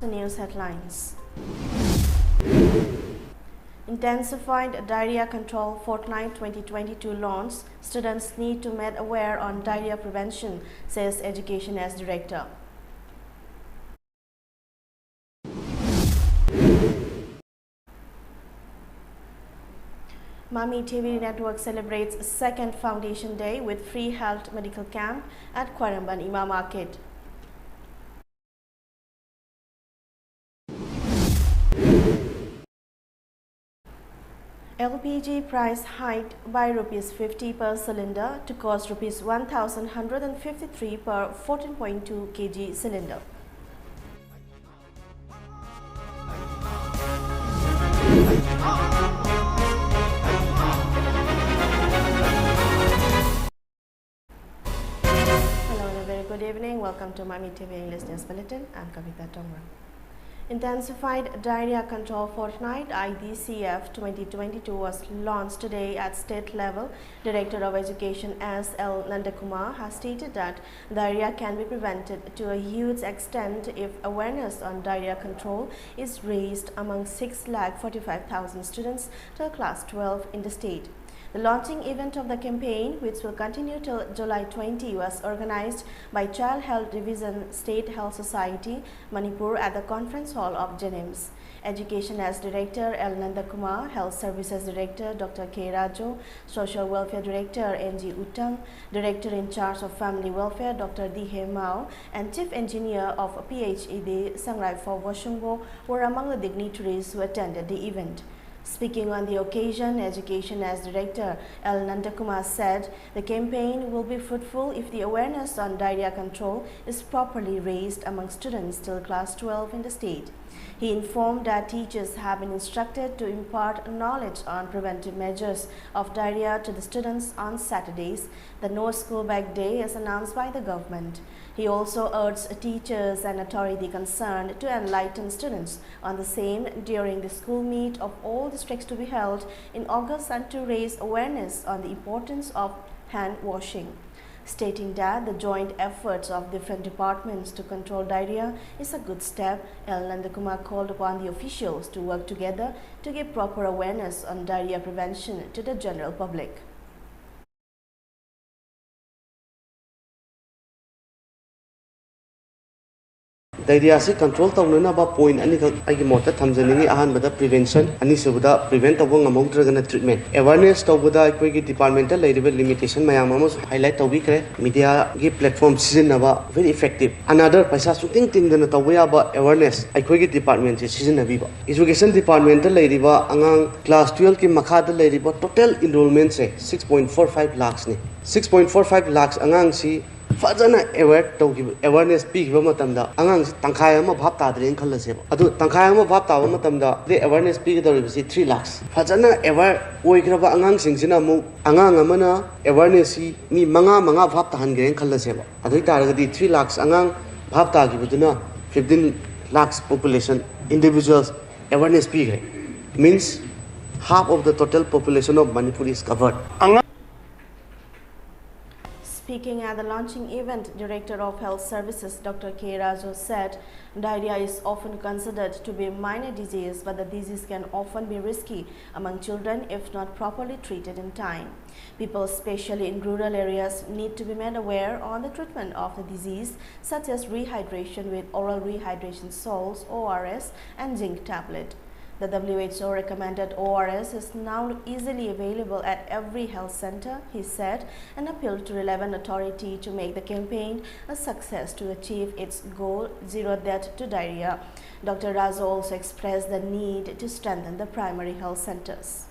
The news headlines. Intensified Diarrhea Control Fortnight 2022 launch. Students need to be aware on diarrhea prevention, says Education as Director. MAMI TV Network celebrates second Foundation Day with free health medical camp at Quaramban Ima Market. LPG price hiked by ₹50 per cylinder to cost ₹1,153 per 14.2 kg cylinder. Hello and a very good evening. Welcome to MAMI TV English News Bulletin. I'm KABITA TONGBRAM. Intensified Diarrhea Control Fortnight IDCF 2022 was launched today at state level. Director of Education S.L. Nandakumar has stated that diarrhea can be prevented to a huge extent if awareness on diarrhea control is raised among 6,45,000 students till class 12 in the state. The launching event of the campaign, which will continue till July 20, was organized by Child Health Division State Health Society, Manipur at the Conference Hall of Jenims. Education as Director L. Nandakumar, Health Services Director Dr. K. Raju, Social Welfare Director N.G. Uttam, Director in charge of Family Welfare Dr. D. Mao, and Chief Engineer of PHED Sangrai for Washington were among the dignitaries who attended the event. Speaking on the occasion, Education as Director L. Nandakumar said the campaign will be fruitful if the awareness on diarrhea control is properly raised among students till class 12 in the state. He informed that teachers have been instructed to impart knowledge on preventive measures of diarrhea to the students on Saturdays. The No School Bag Day is announced by the government. He also urged teachers and authority concerned to enlighten students on the same during the school meet of all districts to be held in August and to raise awareness on the importance of hand washing. Stating that the joint efforts of different departments to control diarrhea is a good step, L. Nandakumar called upon the officials to work together to give proper awareness on diarrhea prevention to the general public. Diarrhea se control tawnana ba point ani ka agi mota thamjani ahan bada prevention ani subuda prevent tawang amoudragana treatment awareness tawbuda akoi gi departmental level limitation mayam amos highlight tawbi kre media gi platform season ba very effective another paisa shooting ting dana tawya ba awareness akoi gi department se season nabi ba education departmental leiriba angang class 12 ki makha da leiriba total enrollment se 6.45 lakhs ne 6.45 lakhs angang si Fazana awareness peak Matamda, Angang Tankayama Bapta, the Incalasebo. Adu Tankayama Bapta Matamda, the awareness peak of 3 lakhs. Fazana ever Oikrava Angang Singsina Mo, Angang Amana, awareness ni Manga Bapta Hungarian Calasebo. Adu target 3 lakhs Angang Bapta Gibuduna, 15 lakhs population, individuals awareness peak means half of the total population of Manipur is covered. Speaking at the launching event, Director of Health Services Dr. K. Raju said diarrhea is often considered to be a minor disease, but the disease can often be risky among children if not properly treated in time. People, especially in rural areas, need to be made aware on the treatment of the disease, such as rehydration with oral rehydration salts, ORS, and zinc tablet. The WHO recommended ORS is now easily available at every health center, he said, and appealed to relevant authority to make the campaign a success to achieve its goal, zero death to diarrhea. Dr. Razo also expressed the need to strengthen the primary health centers.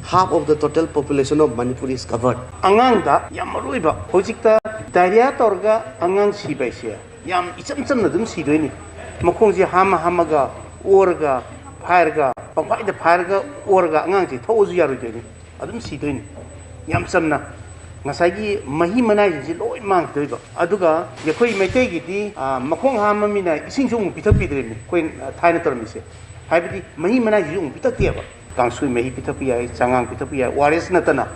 Half of the total population of Manipur is covered. Angang da yam maruiba hojikta diarrhea torga angang sibaisia yam icham na dum sidoi Makongji hamaga orga phairga pangpaida phairga orga angangji thozu yaruideni adum sidoi yam samna ngasagi mahi manai ji loi mang doiba aduga yakoi meitei gi di makong hamamina isingjung bithapidreni koi thaina tormise haibidi mahi manai ji jung bithatiaba kangsui mahi bithapia changang bithapia wares natana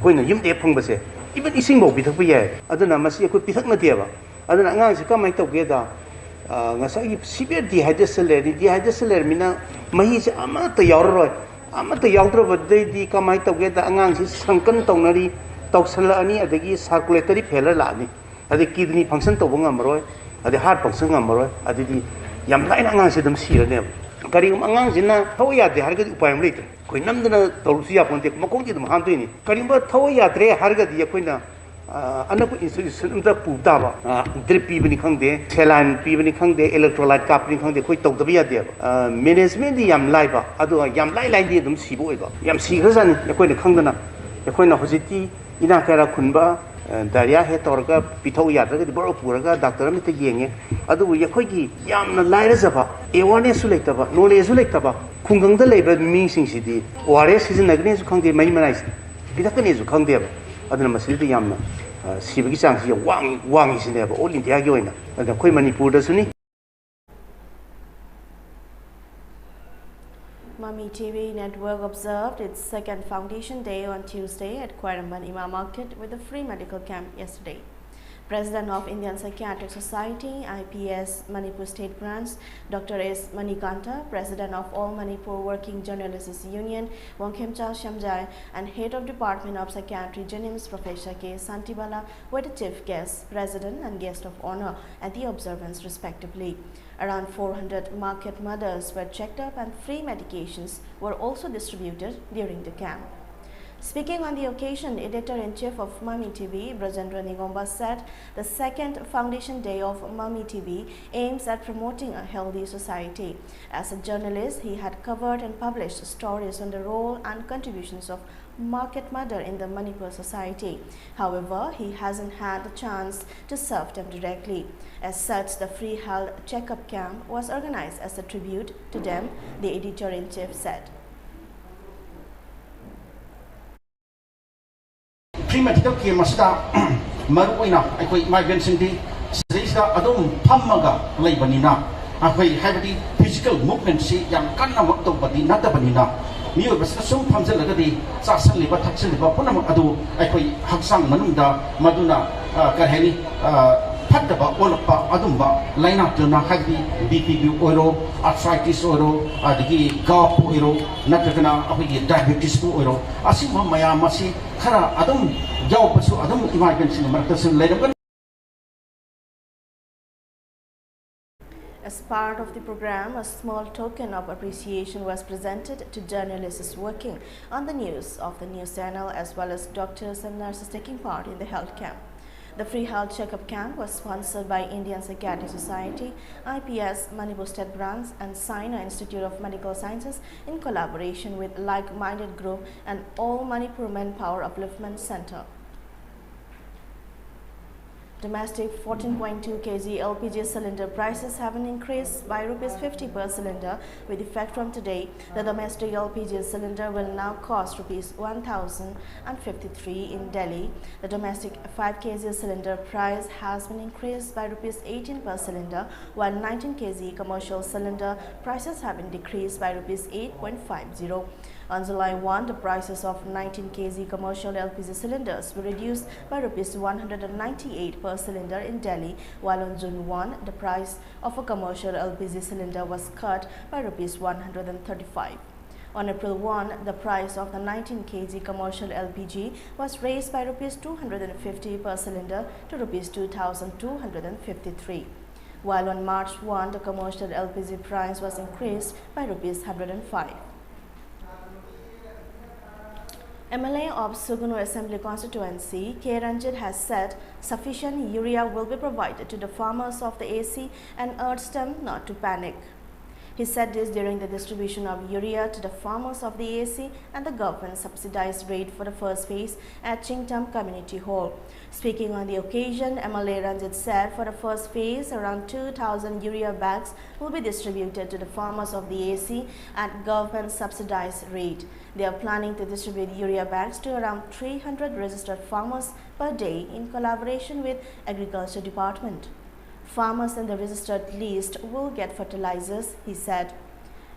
koi na yumde phangbase iban isingbo bithapia aduna masi koi pithakna tiaba aduna angangji kamai tawge da ngasai severe dehydration le mina mahi se amata yauroi amata yaudra di kamai tawge da angang si sangkan tawnari tawsala ani adagi circulatory failure la ni adi kidney function tawbanga maroi adi heart function ngamroi adi di yam lain angang se dum sirane kari angang jina thawya de harga upay am leite koi namdana tawsi ya ponte makong ji dum han tuini kari ba thawya tre harga di koina anaku institution da pu da ba drip pi bani khangde saline pi bani khangde electrolyte kap ni khangde koi tawda biya de management di yam lai ba adu yam lai di dum sibo ba yam sigrasani koina khangdana koina hojiti ina kara khunba diarrhea he torga pithau yadraga di baro puraga doctor mi te yenge adu yakhoi yamna lairajaba awareness su leitaba knowledge su leitaba khungang da leiba mi sing sidi ORS sizinagni su khangde mai manai bidakani su khangde ba aduna masili yamna sibagi changsi wang isineba all india gi oina ada khoi manipur da suni MAMI TV network observed its second foundation day on Tuesday at Cooperative Imam Market with a free medical camp yesterday. President of Indian Psychiatric Society, IPS Manipur State Branch, Dr. S. Manikanta, President of All Manipur Working Journalists Union, Wongkhemcha Shamjai, and Head of Department of Psychiatry, Jenims, Professor K. Santibala, were the chief guests, President and guest of honor at the observance respectively. Around 400 market mothers were checked up and free medications were also distributed during the camp. Speaking on the occasion, Editor-in-Chief of MAMI TV, Brajendra Nigomba, said the second foundation day of MAMI TV aims at promoting a healthy society. As a journalist, he had covered and published stories on the role and contributions of market mother in the Manipur society. However, he hasn't had the chance to serve them directly. As such, the free health checkup camp was organized as a tribute to them, the Editor-in-Chief said. Free medical care masda maruina akoi migrant sindi sida adum phammaga leibanina akoi habiti physical movement si yam kanna makto badi nata banina miyo basna sum phamjalaga di chasan liba thaksan liba punam adu akoi haksang manungda maduna karheni phattaba olapa adumba laina tuna habiti bp oiro arthritis oiro adigi gout oiro natragana akoi diabetes oiro asima mayam asi khara adum jaw pasu adum emergency markasu leiram. As part of the program, a small token of appreciation was presented to journalists working on the news of the news channel as well as doctors and nurses taking part in the health camp. The free health checkup camp was sponsored by Indian Psychiatric Society, IPS Manipur State Branch and Sina Institute of Medical Sciences in collaboration with like-minded group and All Manipur Manpower Upliftment Center. Domestic 14.2 kg LPG cylinder prices have increased by ₹50 per cylinder. With effect from today, the domestic LPG cylinder will now cost ₹1,053 in Delhi. The domestic 5 kg cylinder price has been increased by ₹18 per cylinder, while 19 kg commercial cylinder prices have been decreased by ₹8.50. On July 1, the prices of 19 kg commercial LPG cylinders were reduced by ₹198 per cylinder in Delhi, while on June 1, the price of a commercial LPG cylinder was cut by ₹135. On April 1, the price of the 19 kg commercial LPG was raised by ₹250 per cylinder to ₹2,253. While on March 1, the commercial LPG price was increased by ₹105. MLA of Sugunur Assembly Constituency, K. Ranjit, has said sufficient urea will be provided to the farmers of the AC and urged them not to panic. He said this during the distribution of urea to the farmers of the AC and the government subsidized rate for the first phase at Chingtam Community Hall. Speaking on the occasion, MLA Ranjit said for the first phase, around 2,000 urea bags will be distributed to the farmers of the AC at government subsidized rate. They are planning to distribute urea bags to around 300 registered farmers per day in collaboration with Agriculture Department. Farmers in the registered list will get fertilizers, he said.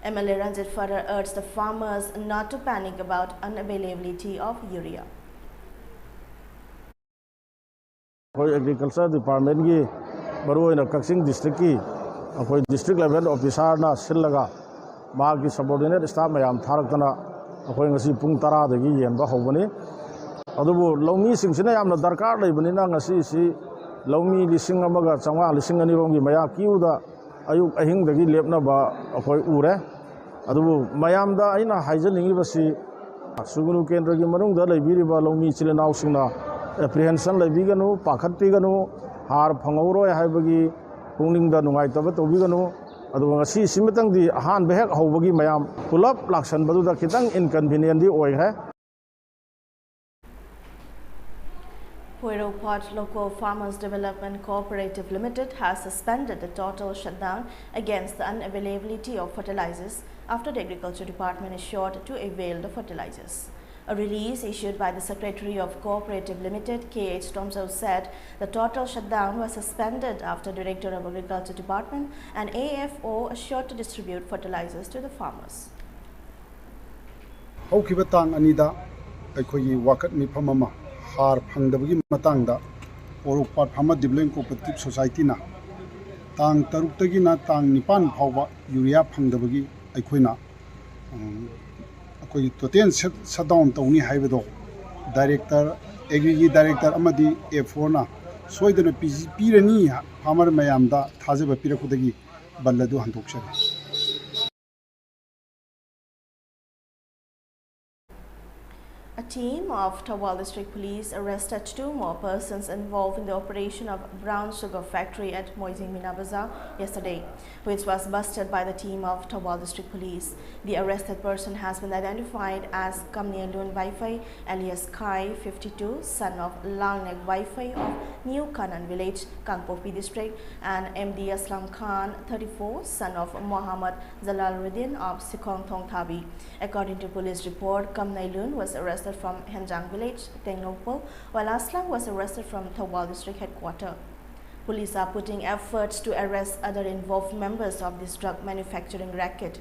MLA Ranjit further urged the farmers not to panic about unavailability of urea. Agriculture Department की बरोइना Kakching district की ꯑꯩꯈꯣꯏ district level ꯑꯣꯐꯤꯁꯥꯔꯅ ꯁꯤꯜꯂꯒ ꯃꯥꯒꯤ subordinate staff ꯃꯌꯥꯝ ꯊꯥꯔꯛꯇꯅ ꯑꯩꯈꯣꯏ ꯉꯁꯤ ꯄꯨꯡ 10ꯗꯒꯤ ꯌꯦꯟꯕ ꯍꯧꯕꯅꯤ ꯑꯗꯨꯕꯨ ꯂꯧꯃꯤꯁꯤꯡꯁꯤꯅ ꯌꯥꯝꯅ ꯗꯔꯀꯥꯔ ꯂꯩꯕꯅꯤꯅ ꯉꯁꯤꯁꯤ ꯂꯧꯃꯤ 1,500 2,000 ꯃꯌꯥ ꯀ꯭ꯌꯨꯗ ꯑꯌꯨꯛ ꯑꯍꯤꯡꯗꯒꯤ ꯂꯦꯞꯅꯕ ꯑꯩꯈꯣꯏ ꯎꯔꯦ ꯑꯗꯨꯕꯨ ꯃꯌꯥꯝꯗ ꯑꯩꯅ ꯍꯥꯏꯖꯅꯤꯡꯉꯤꯕꯁꯤ ꯁꯨꯒꯨꯅꯨ ꯀꯦꯟꯗ꯭ꯔꯒꯤ ꯃꯅꯨꯡꯗ ꯂꯩꯕꯤꯔꯤꯕ ꯂꯧꯃꯤ ꯏꯆꯤꯜ ꯏꯅꯥꯎꯁꯤꯡꯅ ꯑꯦꯄ꯭ꯔꯤꯍꯦꯟꯁꯟ ꯂꯩꯕꯤꯒꯅꯨ ꯄꯥꯈꯠꯄꯤꯒꯅꯨ ꯍꯥꯔ ꯐꯪꯍꯧꯔꯣꯏ ꯍꯥꯏꯕꯒꯤ ꯄꯨꯛꯅꯤꯡꯗ ꯅꯨꯡꯉꯥꯏꯇꯕ ꯇꯧꯕꯤꯒꯅꯨ ꯑꯗꯨꯒ ꯉꯁꯤ ꯁꯤꯃꯇꯪꯗꯤ ꯑꯍꯥꯟꯕ ꯍꯦꯛ ꯍꯧꯕꯒꯤ ꯃꯌꯥꯝ ꯄꯨꯂꯞ ꯂꯥꯛꯁꯟꯕꯗꯨꯗ ꯈꯤꯇꯪ ꯏꯟꯀꯟꯚꯤꯅꯤꯌꯦꯟꯗꯤ ꯑꯣꯏꯈ꯭ꯔꯦ Huirupot Local Farmers Development Cooperative Limited has suspended the total shutdown against the unavailability of fertilizers after the Agriculture Department assured to avail the fertilizers. A release issued by the Secretary of Cooperative Limited, K.H. Tomso, said the total shutdown was suspended after Director of Agriculture Department and AFO assured to distribute fertilizers to the farmers. ꯍꯧꯈꯤꯕ ꯇꯥꯡ 2ꯗ ꯑꯩꯈꯣꯏꯒꯤ ꯋꯥꯀꯠ ꯃꯤꯐꯝ ꯑꯃ ꯍꯥꯔ ꯐꯪꯗꯕꯒꯤ ꯃꯇꯥꯡꯗ ꯑꯣꯔꯣꯛꯄꯥꯠ farmer development cooperative ꯁꯣꯁꯥꯏꯇꯤꯅ ꯇꯥꯡ 6ꯗꯒꯤꯅ ꯇꯥꯡ 9 ꯐꯥꯎꯕ ꯌꯨꯔꯤꯌꯥ ꯐꯪꯗꯕꯒꯤ ꯑꯩꯈꯣꯏꯅ ꯑꯩꯈꯣꯏꯒꯤ ꯇꯣꯇꯦꯜ ꯁꯠꯗꯥꯎꯟ ꯇꯧꯅꯤ ꯍꯥꯏꯕꯗꯣ ꯗꯥꯏꯔꯦꯛꯇꯔ ꯑꯦꯒ꯭ꯔꯤꯒꯤ ꯗꯥꯏꯔꯦꯛꯇꯔ ꯑꯃꯗꯤ ꯑꯦꯐꯑꯣꯅ ꯁꯣꯏꯗꯅ ꯄꯤꯔꯅꯤ ꯐꯥꯔꯃꯔ ꯃꯌꯥꯝꯗ ꯊꯥꯖꯕ ꯄꯤꯔꯛꯄꯗꯒꯤ ꯕꯟ ꯑꯗꯨ ꯍꯟꯗꯣꯛꯆꯔꯤ A team of Thawal District Police arrested 2 more persons involved in the operation of brown sugar factory at Moising Mina Bazaar yesterday, which was busted by the team of Thawal District Police. The arrested person has been identified as Kamnialun Waifai alias Kai, 52, son of Lalnek Waifai of New Kanan Village, Kangpopi District, and MD Aslam Khan, 34, son of Muhammad Zalaluddin of Sikong Thong Thabi. According to police report, Kamnailun was arrested from Henjang Village, Tengnopal, while Aslam was arrested from Thawal District Headquarters. Police are putting efforts to arrest other involved members of this drug manufacturing racket.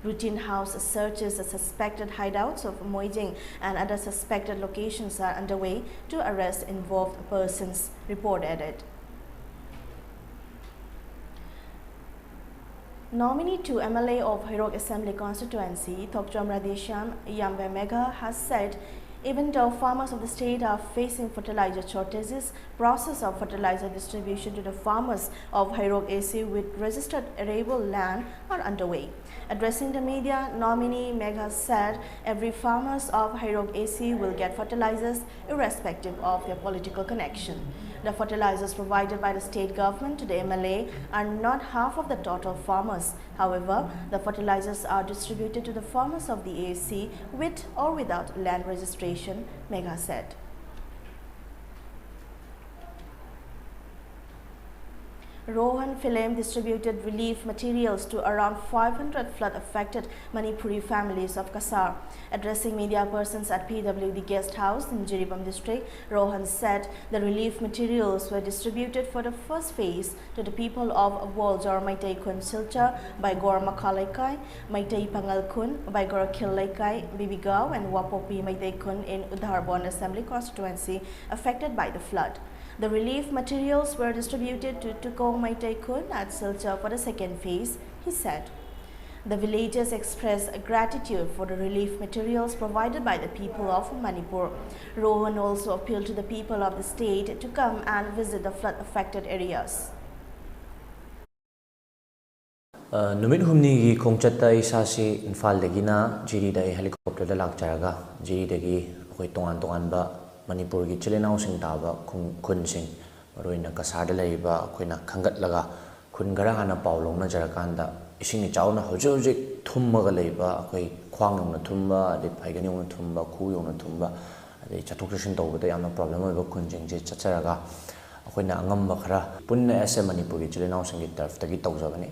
Routine house searches of suspected hideouts of Moijing and other suspected locations are underway to arrest involved persons, report added. Nominee to MLA of Hairok Assembly constituency, TONGBRAM Radhesham Yambe Megha, has said even though farmers of the state are facing fertilizer shortages, process of fertilizer distribution to the farmers of Hairok AC with registered arable land are underway. Addressing the media, nominee Megha said every farmers of Hairok AC will get fertilizers irrespective of their political connection. The fertilizers provided by the state government to the MLA are not half of the total farmers. However, the fertilizers are distributed to the farmers of the AAC with or without land registration, Megha said. Rohan Film distributed relief materials to around 500 flood-affected Manipuri families of Kasar. Addressing media persons at PWD Guest House in Jiribam district, Rohan said the relief materials were distributed for the first phase to the people of Woljor Maitai Kun Silchar by Gor Makalaikai, Maitai Pangal Kun by Gor Kilaikai, Bibigao and Wapopi Maitai Kun in Udharbon Assembly constituency affected by the flood. The relief materials were distributed to Tukong Maitai Kun at Silchar for the second phase, he said. The villagers expressed gratitude for the relief materials provided by the people of Manipur. Rohan also appealed to the people of the state to come and visit the flood-affected areas. Numit humnigi khongchatta isasi Imphal dagina jiri da helicopter da lakcharaga jiri dagi khoi tongan ba Manipur gi chilenau sing taba khun sing maroina kasar da leiba khoina khangat laga khun gara hana paulong na jarakanda ising ni chauna hojik thummaga leiba khoi khwang na thumba de phaigani na thumba khu yong na thumba de chathok chasin tawbada yamna problem oiba khun jing je chacharaga khoina angamba khara punna ase Manipur gi chilenau sing gi tarf tagi tawjabani.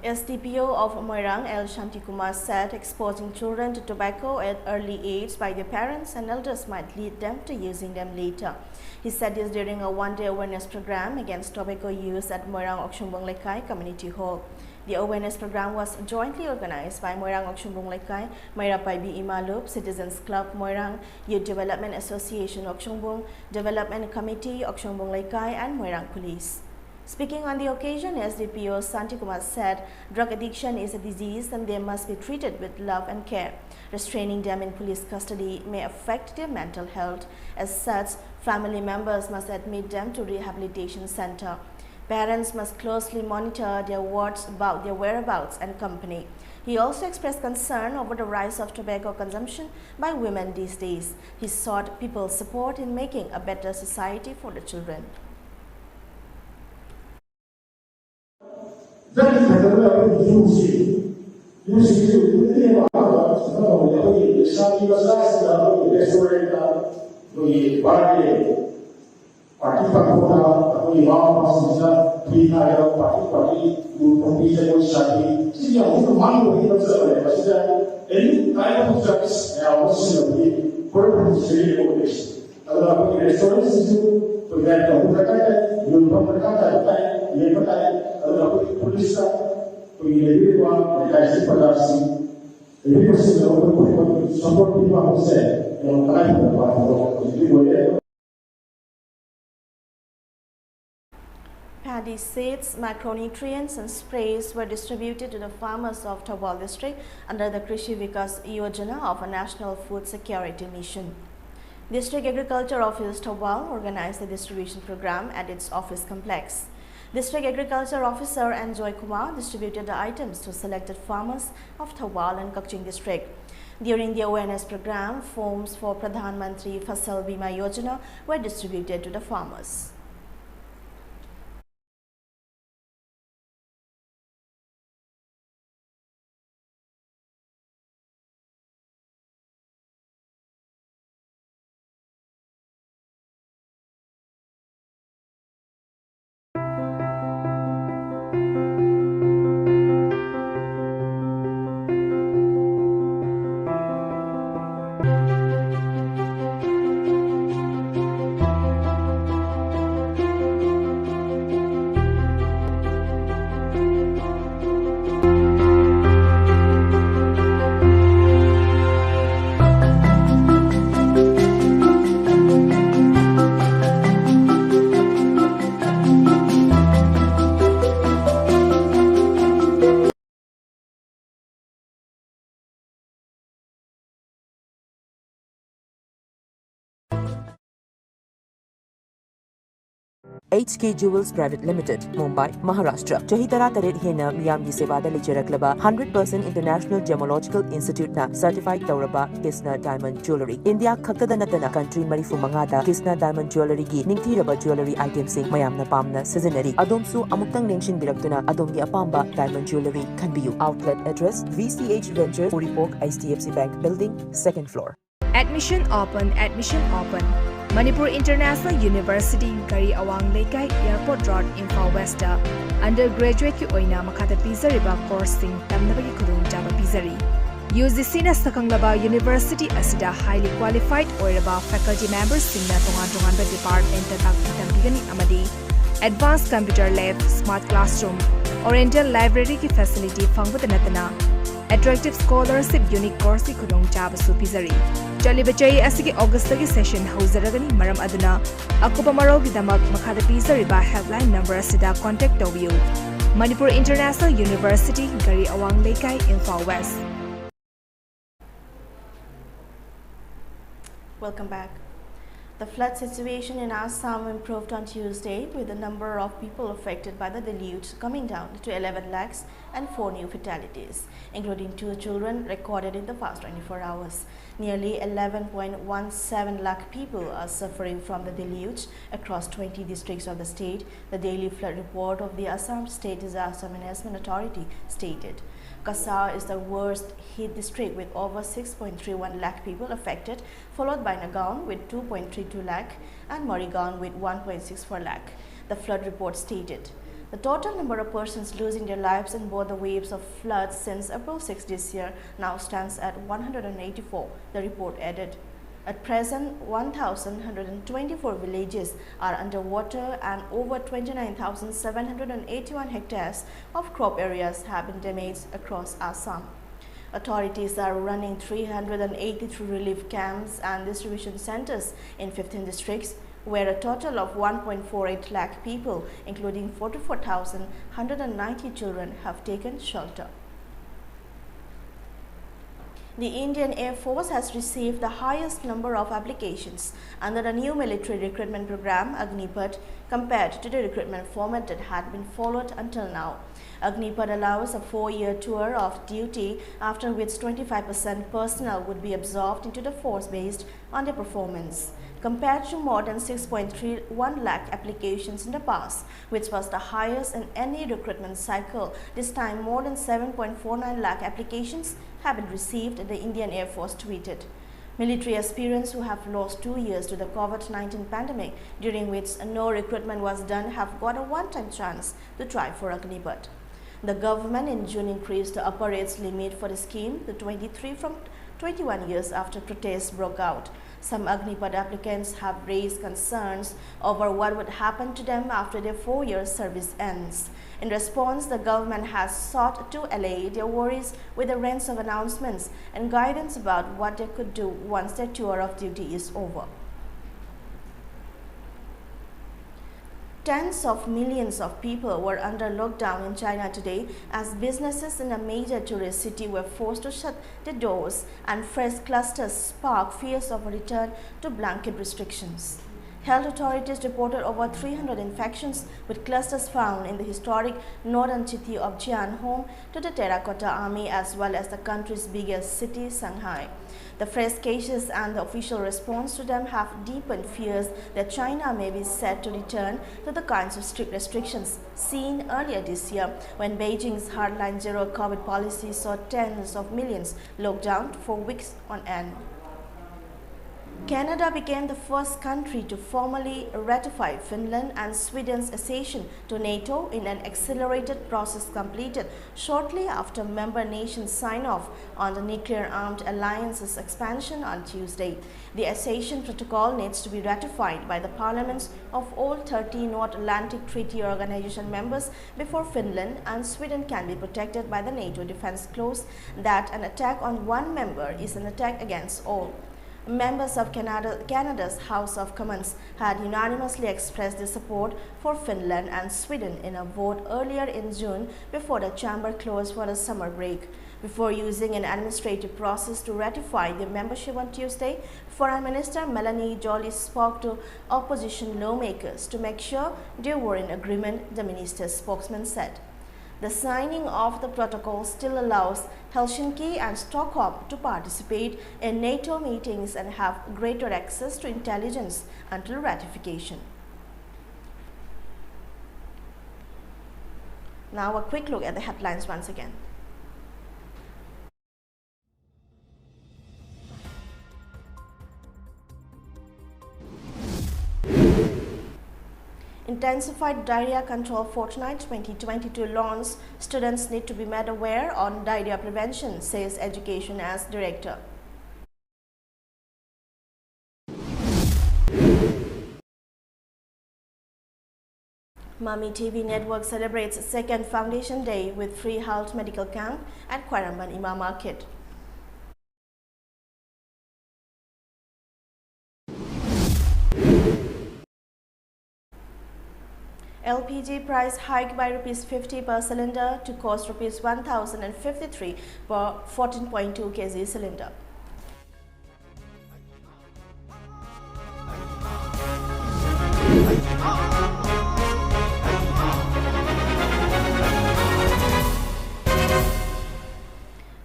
SDPO of Moirang L. Shantikumar said exposing children to tobacco at early age by their parents and elders might lead them to using them later. He said this during a one-day awareness program against tobacco use at Moirang Okshungbong Lekai Community Hall. The awareness program was jointly organized by Moirang Oksumbong Laikai, Mairapaibi Imalup, Citizens Club Moirang, Youth Development Association Oksumbong, Development Committee Oksumbong Laikai, and Moirang Police. Speaking on the occasion, SDPO Santikumar said drug addiction is a disease and they must be treated with love and care. Restraining them in police custody may affect their mental health. As such, family members must admit them to rehabilitation center. Parents must closely monitor their wards about their whereabouts and company. He also expressed concern over the rise of tobacco consumption by women these days. He sought people's support in making a better society for the children. Paddy seeds, micronutrients and sprays were distributed to the farmers of Thawal district under the Krishi Vikas Yojana of a National Food Security Mission. District Agriculture Office Thawal organized the distribution program at its office complex. District Agriculture Officer Anjoy Kumar distributed the items to selected farmers of Thawal and Kakching district. During the awareness program, forms for Pradhan Mantri Fasal Bima Yojana were distributed to the farmers. HK Jewels Private Limited, Mumbai, Maharashtra. Chahi tara taret hena miyamgi sevada lichiraklaba 100% International Gemological Institute na certified tauraba Kisna Diamond Jewelry. India khaktada natana country marifu mangada Kisna Diamond Jewelry gi ningthiraba jewelry items sing mayamna pamna seasonary. Adomsu amuktang nengshin biraktuna adomgi apamba Diamond Jewelry kanbiyu. Outlet address VCH Ventures, Puripok, HDFC Bank Building, 2nd floor. Admission open. Manipur International University, Gari Awang Laikai, Airport Road, Imphal West. Undergraduate ki oina makata pizariba course sing tamnabagi khudung jaba pizari. UGC na sakanglaba University asida highly qualified oiraba faculty members singna tongan ba department ta tambigani amadi advanced computer lab, smart classroom, oriental library ki facility fangbata natana attractive scholarship unique course ki khudung jaba su pizari. Chalibachai asigi August tagi session hauzaragani maram aduna akupa marogi damak makhada pizariba helpline number asida contact tobiu. Manipur International University, Gari Awang Laikai, Imphal West. Welcome back. The flood situation in Assam improved on Tuesday, with the number of people affected by the deluge coming down to 11 lakhs and 4 new fatalities, including 2 children recorded in the past 24 hours. Nearly 11.17 lakh people are suffering from the deluge across 20 districts of the state, the daily flood report of the Assam State Disaster Management Authority stated. Kasar is the worst hit district with over 6.31 lakh people affected, followed by Nagaon with 2.32 lakh and Marigaon with 1.64 lakh, the flood report stated. The total number of persons losing their lives in both the waves of floods since April 6 this year now stands at 184, the report added. At present, 1,124 villages are underwater and over 29,781 hectares of crop areas have been damaged across Assam. Authorities are running 383 relief camps and distribution centers in 15 districts, where a total of 1.48 lakh people, including 44,190 children, have taken shelter. The Indian Air Force has received the highest number of applications under the new military recruitment program, Agnipath, compared to the recruitment format that had been followed until now. Agnipath allows a 4-year tour of duty, after which 25% personnel would be absorbed into the force based on their performance. Compared to more than 6.31 lakh applications in the past, which was the highest in any recruitment cycle, this time more than 7.49 lakh applications have been received, the Indian Air Force tweeted. Military aspirants who have lost 2 years to the COVID-19 pandemic, during which no recruitment was done, have got a one-time chance to try for Agnipath. The government in June increased the upper age limit for the scheme to 23 from 21 years after protests broke out. Some Agnipath applicants have raised concerns over what would happen to them after their 4-year service ends. In response, the government has sought to allay their worries with a range of announcements and guidance about what they could do once their tour of duty is over. Tens of millions of people were under lockdown in China today as businesses in a major tourist city were forced to shut their doors, and fresh clusters sparked fears of a return to blanket restrictions. Health authorities reported over 300 infections, with clusters found in the historic northern city of Jian, home to the Terracotta Army, as well as the country's biggest city, Shanghai. The fresh cases and the official response to them have deepened fears that China may be set to return to the kinds of strict restrictions seen earlier this year, when Beijing's hardline zero COVID policy saw tens of millions locked down for weeks on end. Canada became the first country to formally ratify Finland and Sweden's accession to NATO in an accelerated process completed shortly after member nations sign off on the nuclear-armed alliance's expansion on Tuesday. The accession protocol needs to be ratified by the parliaments of all 30 North Atlantic Treaty Organization members before Finland and Sweden can be protected by the NATO defense clause that an attack on one member is an attack against all. Members of Canada's House of Commons had unanimously expressed their support for Finland and Sweden in a vote earlier in June before the chamber closed for the summer break. Before using an administrative process to ratify their membership on Tuesday, Foreign Minister Melanie Joly spoke to opposition lawmakers to make sure they were in agreement, the minister's spokesman said. The signing of the protocol still allows Helsinki and Stockholm to participate in NATO meetings and have greater access to intelligence until ratification. Now a quick look at the headlines once again. Intensified Diarrhea Control Fortnight 2022 launch. Students need to be made aware on diarrhea prevention, says Education as Director. MAMI TV Network celebrates its second Foundation Day with free health medical camp at Quaramban Imam Market. LPG price hiked by ₹50 per cylinder to cost ₹1,053 per 14.2 kg cylinder.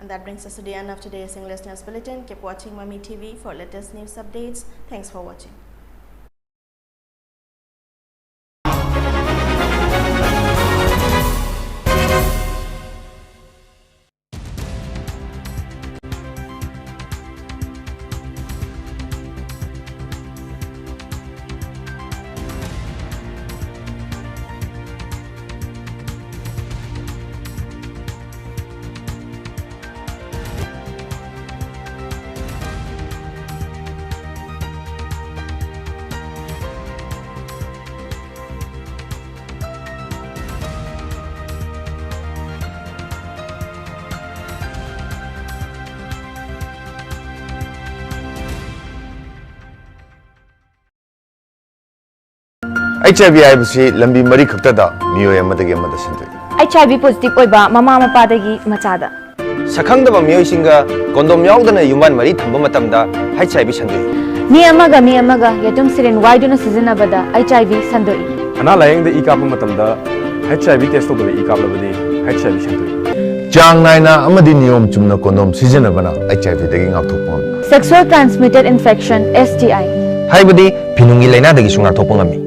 And that brings us to the end of today's English News Bulletin. Keep watching MAMI TV for latest news updates. Thanks for watching. HIV हाइबसी लंबी मरी खक्तदा मियोय अमदगी अमदा संदोय HIV positive ओइबा ममा मपादगी मचादा सखंगदबा मियोयसिंगा कोंडोम यावदना युमान मरी थंबा मतमदा HIV संदोय मी अमगा यतुम सिरिन वाइडुना सिजनबदा HIV संदोय अना लायंग द इकाप मतमदा HIV टेस्ट तोबले इकापलबदी HIV संदोय चांग नायना अमदी नियम चुमना कोंडोम सिजनबना HIV दगी ngakthokpon sexual transmitted infection STI हाइबदी फिनुंगी लाइना दगी सुंगा थोपंगमी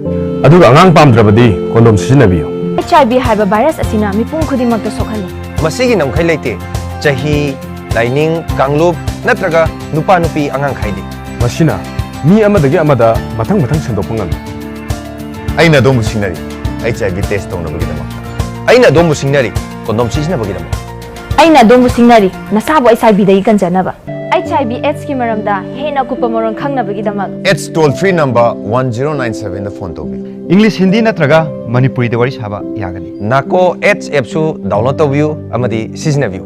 अदुगा अंगांग पामद्रबदी कोंडोम सिजनबियो HIV हाइबा भाइरस असिना मिपुंग खुदिमक्ता सोखली मसीगी नमखै लेते चही लाइनिंग कांगलुप नत्रगा नुपा नुपी अंगांग खाइदे मसिना मी अमदगी अमदा मथंग मथंग संदोपंगमी अइना दोमु सिंगनरी HIV टेस्ट तौनबगीदमक अइना दोमु सिंगनरी कोंडोम सिजनबगीदमक अइना दोमु सिंगनरी नसाबो HIV दगी कंजनबा HIV AIDS की मरमदा हेना कुपा मरन खंगनबगीदमक AIDS टोल फ्री नंबर 1097 दा फोन तोबी इंग्लिश हिंदी नत्रगा मणिपुरी दा वरी साबा यागनी नाको AIDS एप सु डाउनलोड तोबियो अमदी सिजनबियो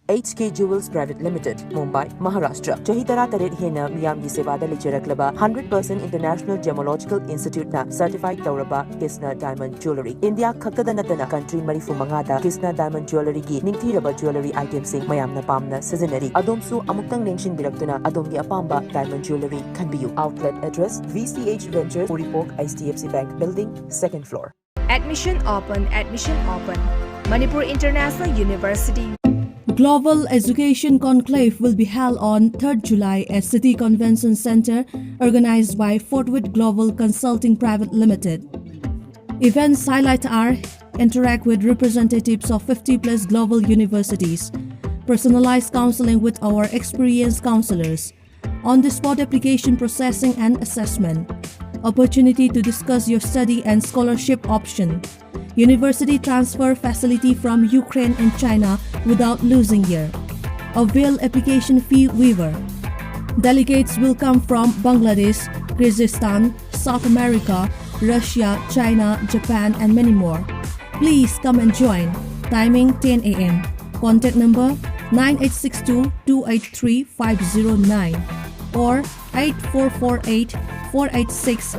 HK Jewels Private Limited, Mumbai, Maharashtra. Chahi tara taret hena miyam gi sevada licharaklaba 100% International Gemological Institute na certified tauraba Kisna Diamond Jewelry. India khakada natana country marifu mangada Kisna Diamond Jewelry gi ningthiraba jewelry items sing mayamna pamna seasonary. Adomsu amuktang ningsin biraktuna adomgi apamba diamond jewelry kanbiyu. Outlet address VCH Ventures, Uripok, HDFC Bank Building, 2nd floor. Admission open. Manipur International University. Global Education Conclave will be held on 3rd July at City Convention Center, organized by Fortwood Global Consulting Private Limited. Events highlight are interact with representatives of 50+ global universities, personalized counseling with our experienced counselors, on-the-spot application processing and assessment, opportunity to discuss your study and scholarship option, university transfer facility from Ukraine and China without losing year, avail application fee waiver. Delegates will come from Bangladesh, Kyrgyzstan, South America, Russia, China, Japan, and many more. Please come and join. Timing 10 a.m. Contact number 9862-283-509 or 8448-486